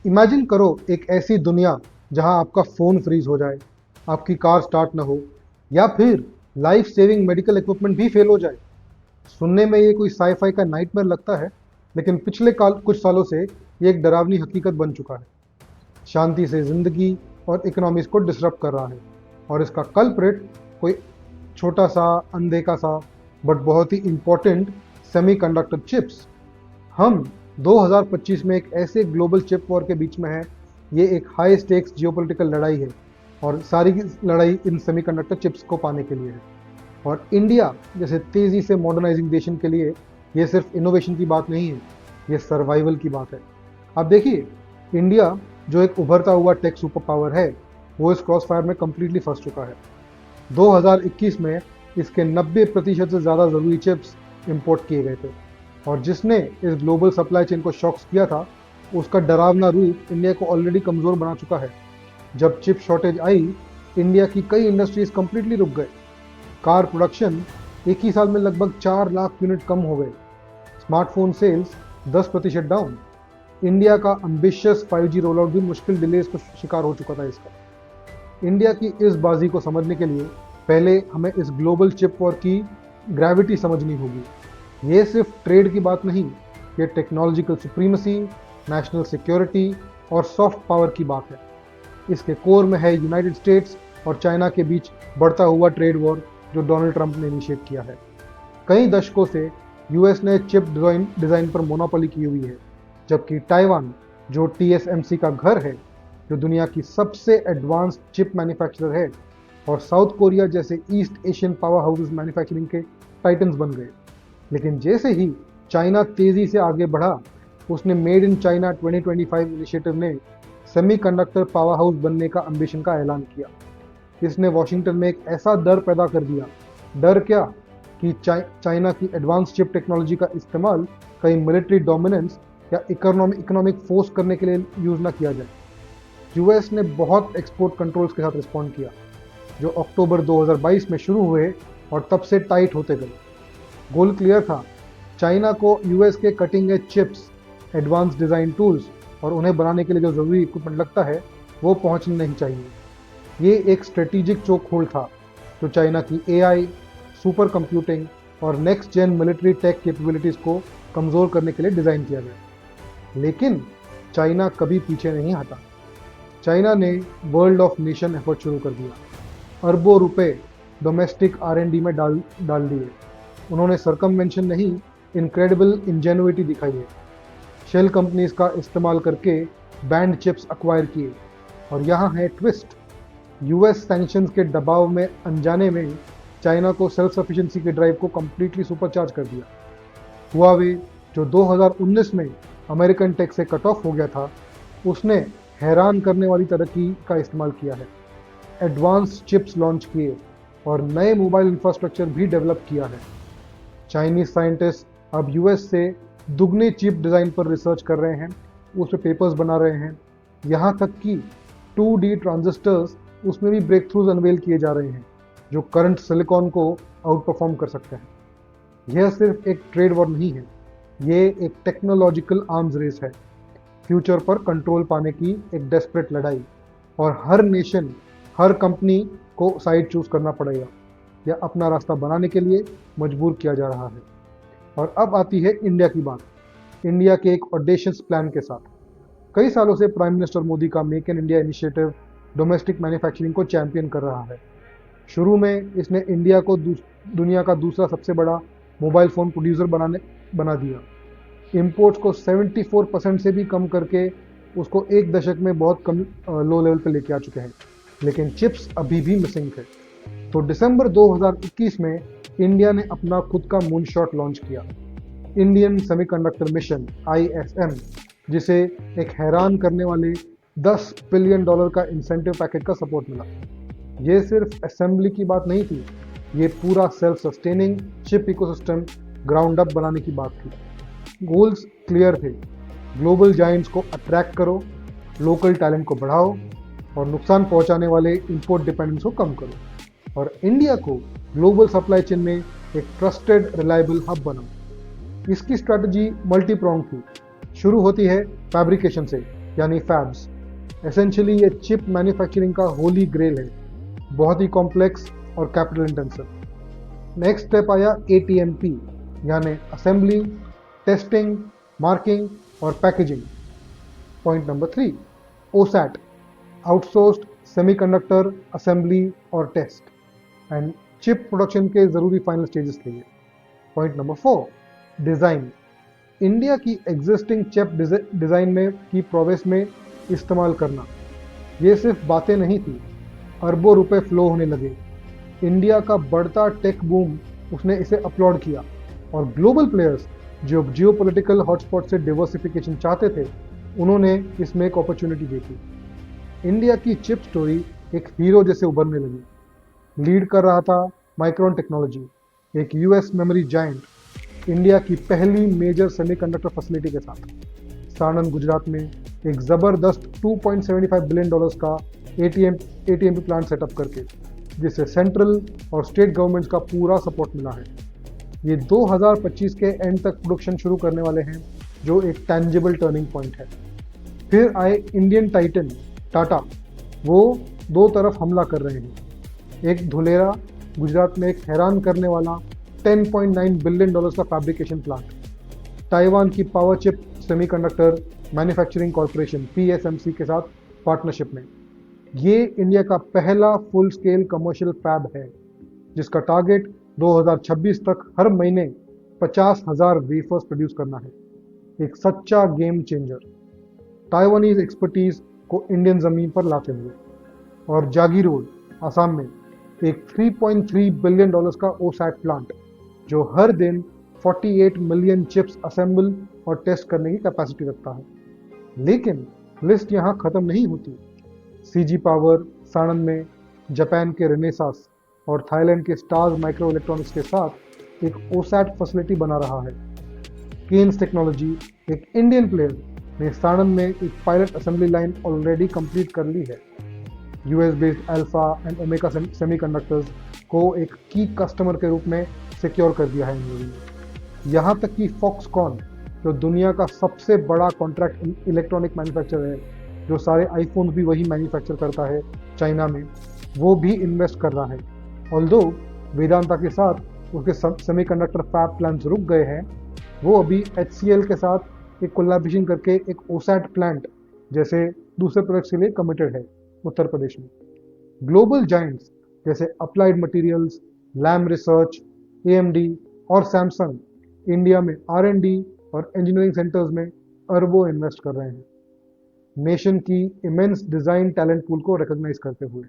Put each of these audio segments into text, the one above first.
Imagine करो एक ऐसी दुनिया जहां आपका फ़ोन फ्रीज हो जाए, आपकी कार स्टार्ट ना हो, या फिर लाइफ सेविंग मेडिकल इक्विपमेंट भी फेल हो जाए। सुनने में ये कोई साईफाई का नाइटमेयर लगता है, लेकिन पिछले कुछ सालों से ये एक डरावनी हकीकत बन चुका है। शांति से ज़िंदगी और इकोनॉमीज़ को डिसरप्ट कर रहा है। और इसका कल्प्रिट कोई छोटा सा, अनदेखा सा, बट बहुत ही इम्पोर्टेंट सेमीकंडक्टर चिप्स। हम 2025 में एक ऐसे ग्लोबल चिप वॉर के बीच में हैं। ये एक हाई स्टेक्स जियोपॉलिटिकल लड़ाई है और सारी की लड़ाई इन सेमीकंडक्टर चिप्स को पाने के लिए है। और इंडिया जैसे तेज़ी से मॉडर्नाइजिंग देशन के लिए ये सिर्फ इनोवेशन की बात नहीं है, ये सर्वाइवल की बात है। आप देखिए, इंडिया जो एक उभरता हुआ टेक सुपर पावर है, वो इस क्रॉस फायर में कम्प्लीटली फंस चुका है। 2021 में इसके 90% से ज़्यादा ज़रूरी चिप्स इंपोर्ट किए गए थे, और जिसने इस ग्लोबल सप्लाई चेन को शॉक्स किया था, उसका डरावना रूप इंडिया को ऑलरेडी कमज़ोर बना चुका है। जब चिप शॉर्टेज आई, इंडिया की कई इंडस्ट्रीज कंप्लीटली रुक गए। कार प्रोडक्शन एक ही साल में लगभग 4 लाख यूनिट कम हो गए। Smartphone sales 10% down. इंडिया का एम्बिशियस 5G रोल आउट भी मुश्किल डिलेज का शिकार हो चुका था इसका। इंडिया की इस बाजी को समझने के लिए पहले हमें इस ग्लोबल चिप वॉर की ग्रेविटी समझनी होगी। ये सिर्फ ट्रेड की बात नहीं, ये टेक्नोलॉजिकल सुप्रीमेसी, नेशनल सिक्योरिटी और सॉफ्ट पावर की बात है। इसके कोर में है यूनाइटेड स्टेट्स और चाइना के बीच बढ़ता हुआ ट्रेड वॉर, जो डोनाल्ड ट्रंप ने इनिशिएट किया है। कई दशकों से यूएस ने चिप डिज़ाइन पर मोनोपोली की हुई है, जबकि ताइवान, जो TSMC का घर है, जो दुनिया की सबसे एडवांस्ड चिप मैन्युफैक्चरर है, और साउथ कोरिया जैसे east Asian power houses manufacturing के टाइटन्स बन गए। लेकिन जैसे ही चाइना तेज़ी से आगे बढ़ा, उसने मेड इन चाइना 2025 इनिशिएटिव ने सेमीकंडक्टर पावर हाउस बनने का एम्बिशन का ऐलान किया। इसने वॉशिंगटन में एक ऐसा डर पैदा कर दिया, डर क्या कि चाइना की एडवांस चिप टेक्नोलॉजी का इस्तेमाल कहीं मिलिट्री डोमिनेंस या इकोनॉमिक फोर्स करने के लिए यूज़ ना किया जाए। यूएस ने बहुत एक्सपोर्ट कंट्रोल्स के साथ रिस्पॉन्ड किया, जो अक्टूबर 2022 में शुरू हुए और तब से टाइट होते गए। गोल क्लियर था, चाइना को यूएस के cutting edge chips, advance design tools और उन्हें बनाने के लिए जो ज़रूरी इक्विपमेंट लगता है, वो पहुंचनी नहीं चाहिए। ये एक स्ट्रेटेजिक चोक होल्ड था, जो चाइना की AI, सुपर कंप्यूटिंग और next gen military tech capabilities को कमज़ोर करने के लिए डिज़ाइन किया गया। लेकिन चाइना कभी पीछे नहीं हटा। चाइना ने वर्ल्ड ऑफ नेशन एफर्ट शुरू कर दिया। अरबों रुपए डोमेस्टिक R&D में डाल दिए। उन्होंने सरकमवेंशन नहीं, इनक्रेडिबल इंजेन्युइटी दिखाई है। शेल कंपनीज का इस्तेमाल करके बैंड चिप्स अक्वायर किए। और यहाँ है ट्विस्ट, यूएस सैंक्शंस के दबाव में अनजाने में चाइना को सेल्फ सफिशिएंसी के ड्राइव को कंप्लीटली सुपरचार्ज कर दिया। हुआवे, जो 2019 में अमेरिकन टेक से कट ऑफ हो गया था, उसने हैरान करने वाली तरक्की का इस्तेमाल किया है। एडवांस चिप्स लॉन्च किए और नए मोबाइल इंफ्रास्ट्रक्चर भी डेवलप किया है। चाइनीज साइंटिस्ट अब यूएस से दुगने चिप डिज़ाइन पर रिसर्च कर रहे हैं, उस पर पेपर्स बना रहे हैं। यहाँ तक कि 2D ट्रांजिस्टर्स, उसमें भी ब्रेक थ्रूज अनवेल किए जा रहे हैं, जो करंट सिलिकॉन को आउट परफॉर्म कर सकते हैं। यह सिर्फ एक ट्रेड वॉर नहीं है, ये एक टेक्नोलॉजिकल आर्म्स रेस है। फ्यूचर पर कंट्रोल पाने की एक डेस्परेट लड़ाई, और हर नेशन, हर कंपनी को साइड चूज करना पड़ेगा या अपना रास्ता बनाने के लिए मजबूर किया जा रहा है। और अब आती है इंडिया की बात। इंडिया के एक ऑडेशियस प्लान के साथ कई सालों से प्राइम मिनिस्टर मोदी का make in India initiative domestic manufacturing को चैंपियन कर रहा है। शुरू में इसने इंडिया को दुनिया का दूसरा सबसे बड़ा मोबाइल फ़ोन प्रोड्यूसर बना दिया। इंपोर्ट्स को 74% से भी कम करके उसको एक दशक में बहुत कम लो लेवल पे लेके आ चुके हैं। लेकिन चिप्स अभी भी मिसिंग थे। तो दिसंबर 2021 में इंडिया ने अपना खुद का मून शॉट लॉन्च किया, इंडियन सेमीकंडक्टर मिशन ISM, जिसे एक हैरान करने वाले $10 बिलियन का इंसेंटिव पैकेज का सपोर्ट मिला। ये सिर्फ असेंबली की बात नहीं थी, ये पूरा self sustaining chip ecosystem ground up बनाने की बात थी। गोल्स क्लियर थे, ग्लोबल जायंट्स को अट्रैक्ट करो, लोकल टैलेंट को बढ़ाओ और नुकसान पहुंचाने वाले इंपोर्ट डिपेंडेंस को कम करो, और इंडिया को ग्लोबल सप्लाई चेन में एक ट्रस्टेड रिलायबल हब बनाओ। इसकी स्ट्रैटेजी मल्टी प्रोंग थी। शुरू होती है फैब्रिकेशन से, यानी फैब्स। एसेंशियली ये चिप मैन्युफैक्चरिंग का होली ग्रेल है, बहुत ही कॉम्प्लेक्स और कैपिटल इंटेंसिव। नेक्स्ट स्टेप आया ATMP, यानी असेंबली, टेस्टिंग, मार्किंग और packaging. Point number 3, OSAT, outsourced semiconductor assembly और टेस्ट एंड चिप प्रोडक्शन के ज़रूरी फाइनल स्टेजेस के लिए। पॉइंट नंबर 4, डिज़ाइन, इंडिया की एग्जिस्टिंग चिप डिज़ाइन में की प्रोग्रेस में इस्तेमाल करना। ये सिर्फ बातें नहीं थी, अरबों रुपए फ्लो होने लगे। इंडिया का बढ़ता टेक बूम उसने इसे अपलॉड किया और ग्लोबल प्लेयर्स जो जियोपॉलिटिकल हॉटस्पॉट से डिवर्सिफिकेशन चाहते थे, उन्होंने इसमें एक अपॉर्चुनिटी देखी। इंडिया की चिप स्टोरी एक हीरो जैसे उभरने लगी। लीड कर रहा था माइक्रोन टेक्नोलॉजी, एक US मेमोरी जायंट, इंडिया की पहली मेजर सेमीकंडक्टर फैसिलिटी के साथ साणंद गुजरात में एक ज़बरदस्त $2.75 बिलियन का ATMP प्लांट सेटअप करके, जिसे सेंट्रल और स्टेट गवर्नमेंट्स का पूरा सपोर्ट मिला है। ये 2025 के एंड तक प्रोडक्शन शुरू करने वाले हैं, जो एक टैंजिबल टर्निंग पॉइंट है। फिर आए इंडियन टाइटन टाटा, वो दो तरफ हमला कर रहे हैं। एक धुलेरा गुजरात में एक हैरान करने वाला $10.9 बिलियन का फैब्रिकेशन प्लांट, ताइवान की power chip semiconductor manufacturing corporation PSMC के साथ पार्टनरशिप में। ये इंडिया का पहला फुल स्केल कमर्शियल फैब है, जिसका टारगेट 2026 तक हर महीने 50,000 वेफर्स प्रोड्यूस करना है। एक सच्चा गेम चेंजर, ताइवानीज एक्सपर्टीज को इंडियन ज़मीन पर लाते हुए। और जागीरोड आसाम में एक $3.3 बिलियन का OSAT प्लांट, जो हर दिन 48 मिलियन चिप्स असेंबल और टेस्ट करने की कैपेसिटी रखता है। लेकिन लिस्ट यहाँ ख़त्म नहीं होती। CG पावर साणंद में जापान के रेनेसास और थाईलैंड के स्टार्स माइक्रो इलेक्ट्रॉनिक्स के साथ एक OSAT फैसिलिटी बना रहा है। केन्स टेक्नोलॉजी, एक इंडियन प्लेयर, ने साणंद में एक pilot assembly line already complete कर ली है। US based alpha and omega semiconductors को एक की कस्टमर के रूप में सिक्योर कर दिया है इन लोगों ने। यहाँ तक कि फॉक्सकॉन, जो दुनिया का सबसे बड़ा कॉन्ट्रैक्ट इलेक्ट्रॉनिक मैन्युफैक्चरर है, जो सारे आईफोन भी वही मैन्युफैक्चर करता है चाइना में, वो भी इन्वेस्ट कर रहा है। ऑल्दो वेदांता के साथ उसके सेमीकंडक्टर फैब प्लान्स रुक गए हैं, वो अभी HCL के साथ एक कोलैबोरेशन करके एक OSAT प्लांट जैसे दूसरे प्रोडक्ट्स के लिए कमिटेड है उत्तर प्रदेश में। ग्लोबल जायंट्स जैसे applied materials, Lam research, AMD और सैमसंग इंडिया में R&D और इंजीनियरिंग सेंटर्स में अरबों इन्वेस्ट कर रहे हैं, नेशन की इमेंस डिज़ाइन टैलेंट पूल को रिकॉग्नाइज करते हुए।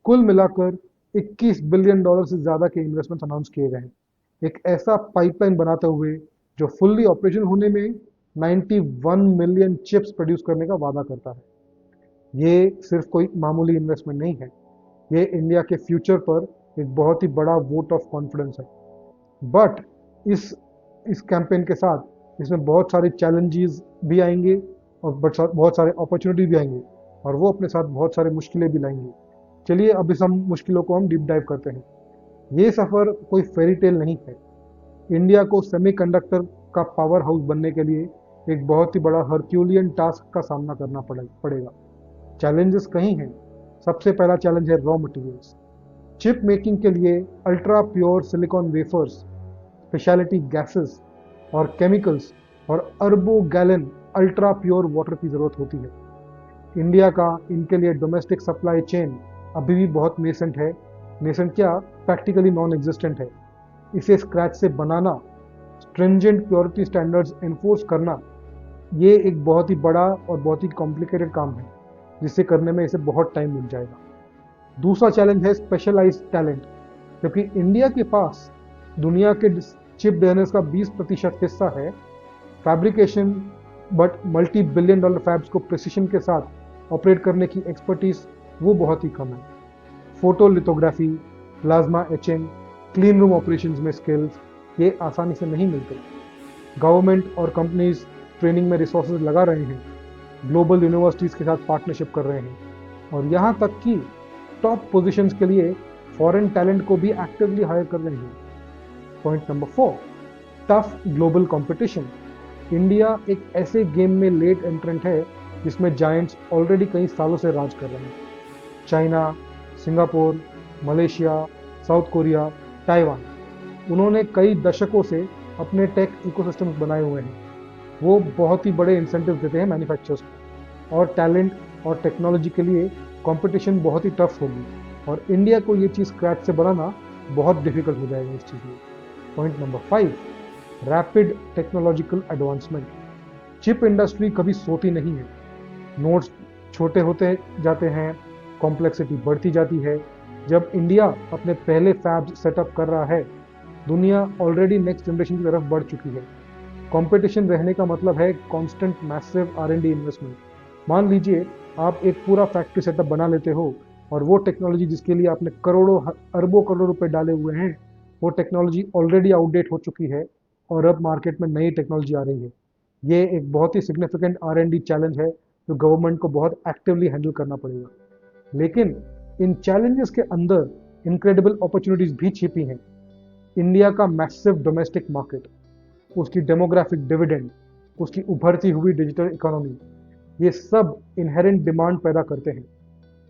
कुल मिलाकर $21 बिलियन से ज़्यादा के इन्वेस्टमेंट अनाउंस किए गए हैं, एक ऐसा पाइपलाइन बनाते हुए जो फुल्ली ऑपरेशन होने में 91 मिलियन चिप्स प्रोड्यूस करने का वादा करता है। ये सिर्फ कोई मामूली इन्वेस्टमेंट नहीं है, ये इंडिया के फ्यूचर पर एक बहुत ही बड़ा वोट ऑफ कॉन्फिडेंस है। बट इस कैंपेन के साथ इसमें बहुत सारे चैलेंजेस भी आएंगे और बहुत सारे अपॉर्चुनिटी भी आएंगे, और वो अपने साथ बहुत सारे मुश्किलें भी लाएंगे। चलिए अब इस मुश्किलों को हम डीप डाइव करते हैं। ये सफ़र कोई फेरी टेल नहीं है। इंडिया को सेमीकंडक्टर का पावर हाउस बनने के लिए एक बहुत ही बड़ा हरक्यूलियन टास्क का सामना करना पड़ेगा। चैलेंजेस कहीं हैं। सबसे पहला चैलेंज है रॉ मटेरियल्स। चिप मेकिंग के लिए ultra pure silicon wafers, speciality gases और केमिकल्स और अरबों गैलन अल्ट्रा प्योर वाटर की ज़रूरत होती है। इंडिया का इनके लिए डोमेस्टिक सप्लाई चेन अभी भी बहुत नेसेंट है। नेसेंट क्या, प्रैक्टिकली नॉन एग्जिस्टेंट है। इसे स्क्रैच से बनाना, स्ट्रिंजेंट प्योरिटी स्टैंडर्ड्स एनफोर्स करना, ये एक बहुत ही बड़ा और बहुत ही कॉम्प्लिकेटेड काम है, जिसे करने में इसे बहुत टाइम लग जाएगा। दूसरा चैलेंज है स्पेशलाइज्ड टैलेंट। क्योंकि इंडिया के पास दुनिया के चिप डिजाइनर्स का 20% हिस्सा है, fabrication but multi billion dollar fabs को प्रिसिशन के साथ ऑपरेट करने की एक्सपर्टीज वो बहुत ही कम है। Photo lithography, plasma etching, clean room operations में स्किल्स ये आसानी से नहीं मिलते। गवर्नमेंट और कंपनीज ट्रेनिंग में रिसोर्सेज लगा रहे हैं, ग्लोबल यूनिवर्सिटीज़ के साथ पार्टनरशिप कर रहे हैं, और यहाँ तक कि टॉप पोजीशंस के लिए फॉरेन टैलेंट को भी एक्टिवली हायर कर रहे हैं। Point number 4, tough global competition. India एक ऐसे गेम में लेट एंट्रेंट है जिसमें जायंट्स ऑलरेडी कई सालों से राज कर रहे हैं। China, Singapore, Malaysia, south Korea, Taiwan, उन्होंने कई दशकों से अपने टेक इकोसिस्टम्स बनाए हुए हैं। वो बहुत ही बड़े इंसेंटिव देते हैं मैन्युफैक्चरर्स को, और टैलेंट और टेक्नोलॉजी के लिए कंपटीशन बहुत ही टफ होगी, और इंडिया को ये चीज़ स्क्रैच से बनाना बहुत डिफिकल्ट हो जाएगा इस चीज़ में। Point number 5, rapid technological advancement. Chip industry कभी सोती नहीं है। नोड्स छोटे होते जाते हैं, कॉम्प्लेक्सिटी बढ़ती जाती है। जब इंडिया अपने पहले फैब्स सेटअप कर रहा है, दुनिया ऑलरेडी नेक्स्ट जनरेशन की तरफ बढ़ चुकी है। कंपटीशन रहने का मतलब है कांस्टेंट मैसिव R&D इन्वेस्टमेंट। मान लीजिए आप एक पूरा फैक्ट्री सेटअप बना लेते हो, और वो टेक्नोलॉजी जिसके लिए आपने करोड़ों अरबों करोड़ रुपए डाले हुए हैं, वो टेक्नोलॉजी ऑलरेडी आउटडेट हो चुकी है और अब मार्केट में नई टेक्नोलॉजी आ रही है। ये एक बहुत ही सिग्निफिकेंट R&D चैलेंज है जो गवर्नमेंट को बहुत एक्टिवली हैंडल करना पड़ेगा। लेकिन इन चैलेंजेस के अंदर इनक्रेडिबल अपॉर्चुनिटीज भी छिपी हैं। इंडिया का मैसिव डोमेस्टिक मार्केट, उसकी डेमोग्राफिक डिविडेंड, उसकी उभरती हुई डिजिटल इकोनॉमी, ये सब इनहेरेंट डिमांड पैदा करते हैं।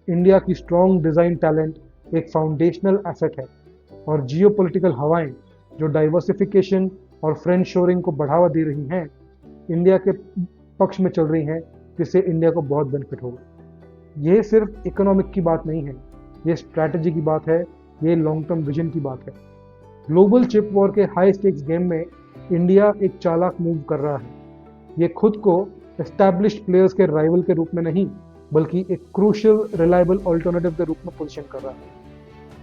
इंडिया की स्ट्रॉन्ग डिज़ाइन टैलेंट एक फाउंडेशनल एसेट है, और जियोपॉलिटिकल हवाएं जो डाइवर्सिफिकेशन और फ्रेंड शोरिंग को बढ़ावा दे रही हैं, इंडिया के पक्ष में चल रही हैं, जिससे इंडिया को बहुत बेनिफिट होगा। ये सिर्फ इकोनॉमिक की बात नहीं है, ये स्ट्रैटेजी की बात है, ये लॉन्ग टर्म विजन की बात है। ग्लोबल चिप वॉर के हाई स्टेक्स गेम में इंडिया एक चालाक मूव कर रहा है। ये खुद को एस्टैब्लिश्ड प्लेयर्स के राइवल के रूप में नहीं, बल्कि एक क्रूशियल रिलायबल ऑल्टरनेटिव के रूप में पोजीशन कर रहा है।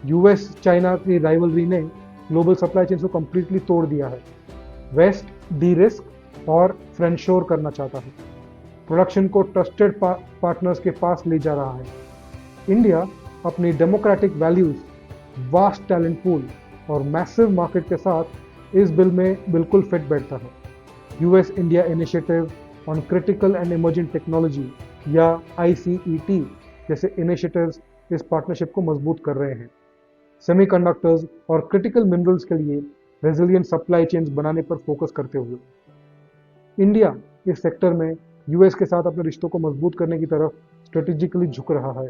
यूएस चाइना की राइवलरी ने ग्लोबल सप्लाई चेन को कंप्लीटली तोड़ दिया है। वेस्ट डी रिस्क और फ्रेंडशोर करना चाहता है, प्रोडक्शन को ट्रस्टेड पार्टनर्स के पास ले जा रहा है। इंडिया अपनी democratic values, vast talent pool और मैसिव मार्केट के साथ इस बिल में बिल्कुल फिट बैठता है। US India initiative on critical and emerging technology या ICET जैसे इनिशिएटिव्स इस पार्टनरशिप को मजबूत कर रहे हैं। सेमीकंडक्टर्स और क्रिटिकल मिनरल्स के लिए रेजिलियंट सप्लाई चेन्स बनाने पर फोकस करते हुए इंडिया इस सेक्टर में यूएस के साथ अपने रिश्तों को मजबूत करने की तरफ स्ट्रेटेजिकली झुक रहा है,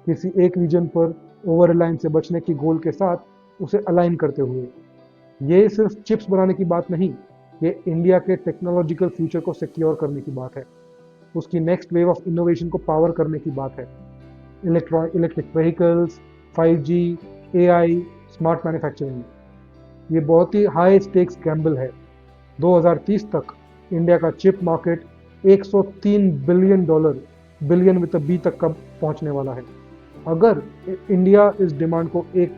किसी एक रीजन पर ओवर रिलायंस से बचने की गोल के साथ उसे अलाइन करते हुए। ये सिर्फ चिप्स बनाने की बात नहीं, ये इंडिया के टेक्नोलॉजिकल फ्यूचर को सिक्योर करने की बात है, उसकी नेक्स्ट वेव ऑफ इनोवेशन को पावर करने की बात है। Electric vehicles, 5G, AI, smart manufacturing, ये बहुत ही हाई स्टेक्स गैम्बल है। 2030 तक इंडिया का chip market $103 billion, billion with B तक का पहुंचने वाला है। अगर इंडिया इस डिमांड को एक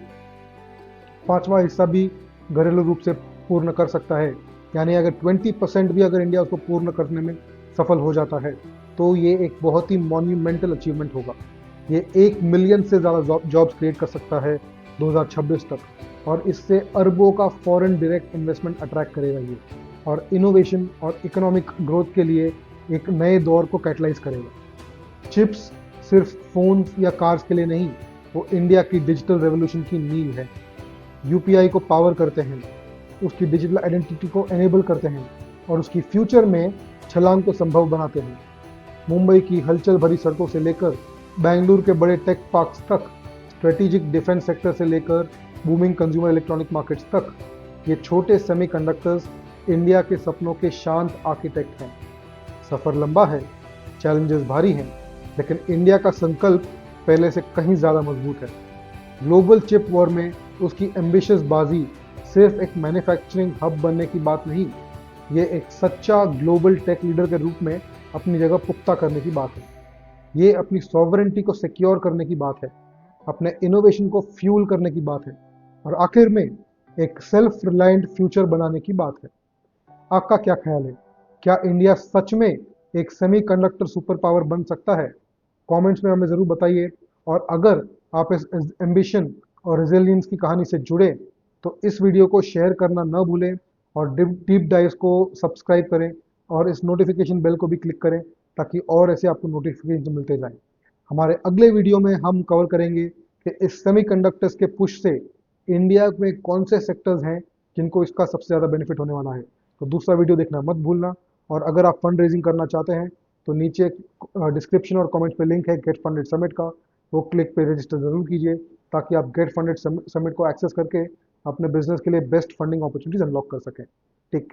पांचवा हिस्सा भी घरेलू रूप से पूर्ण कर सकता है, यानी अगर 20% भी अगर इंडिया उसको पूर्ण करने में सफल हो जाता है, तो ये एक बहुत ही मॉन्यूमेंटल अचीवमेंट होगा। ये 1 मिलियन से ज़्यादा जॉब्स क्रिएट कर सकता है 2026 तक, और इससे अरबों का फॉरेन डायरेक्ट इन्वेस्टमेंट अट्रैक्ट करेगा ये, और इनोवेशन और इकोनॉमिक ग्रोथ के लिए एक नए दौर को कैटलाइज करेगा। चिप्स सिर्फ फोन्स या कार्स के लिए नहीं, वो इंडिया की डिजिटल रेवोल्यूशन की नींव है। UPI को पावर करते हैं, उसकी डिजिटल आइडेंटिटी को एनेबल करते हैं, और उसकी फ्यूचर में छलांग को संभव बनाते हैं। मुंबई की हलचल भरी सड़कों से लेकर बेंगलुरु के बड़े टेक पार्क्स तक, स्ट्रेटेजिक डिफेंस सेक्टर से लेकर बूमिंग कंज्यूमर इलेक्ट्रॉनिक मार्केट्स तक, ये छोटे सेमीकंडक्टर्स इंडिया के सपनों के शांत आर्किटेक्ट हैं। सफ़र लंबा है, चैलेंजेस भारी हैं, लेकिन इंडिया का संकल्प पहले से कहीं ज़्यादा मजबूत है। ग्लोबल चिप वॉर में उसकी एम्बिशियस बाजी सिर्फ एक मैन्युफैक्चरिंग हब बनने की बात नहीं, ये एक सच्चा ग्लोबल टेक लीडर के रूप में अपनी जगह पुख्ता करने की बात है। ये अपनी सॉवरेंटी को सिक्योर करने की बात है, अपने इनोवेशन को फ्यूल करने की बात है, और आखिर में एक सेल्फ रिलायंट फ्यूचर बनाने की बात है। आपका क्या ख्याल है? क्या इंडिया सच में एक सेमीकंडक्टर सुपर पावर बन सकता है? कमेंट्स में हमें ज़रूर बताइए, और अगर आप इस एम्बिशन और रेजिलियंस की कहानी से जुड़े तो इस वीडियो को शेयर करना न भूलें, और डीप डाइव्स को सब्सक्राइब करें, और इस नोटिफिकेशन बेल को भी क्लिक करें, ताकि और ऐसे आपको नोटिफिकेशन मिलते जाएं। हमारे अगले वीडियो में हम कवर करेंगे कि इस सेमीकंडक्टर्स के पुश से इंडिया में कौन से सेक्टर्स हैं जिनको इसका सबसे ज़्यादा बेनिफिट होने वाला है। तो दूसरा वीडियो देखना मत भूलना, और अगर आप फंड रेजिंग करना चाहते हैं तो नीचे डिस्क्रिप्शन और कमेंट पे लिंक है गेट फंडेड समिट का, वो क्लिक पे रजिस्टर ज़रूर कीजिए ताकि आप गेट फंडेड समिट को एक्सेस करके अपने बिजनेस के लिए बेस्ट फंडिंग अपॉर्चुनिटीज अनलॉक कर सकें। टेक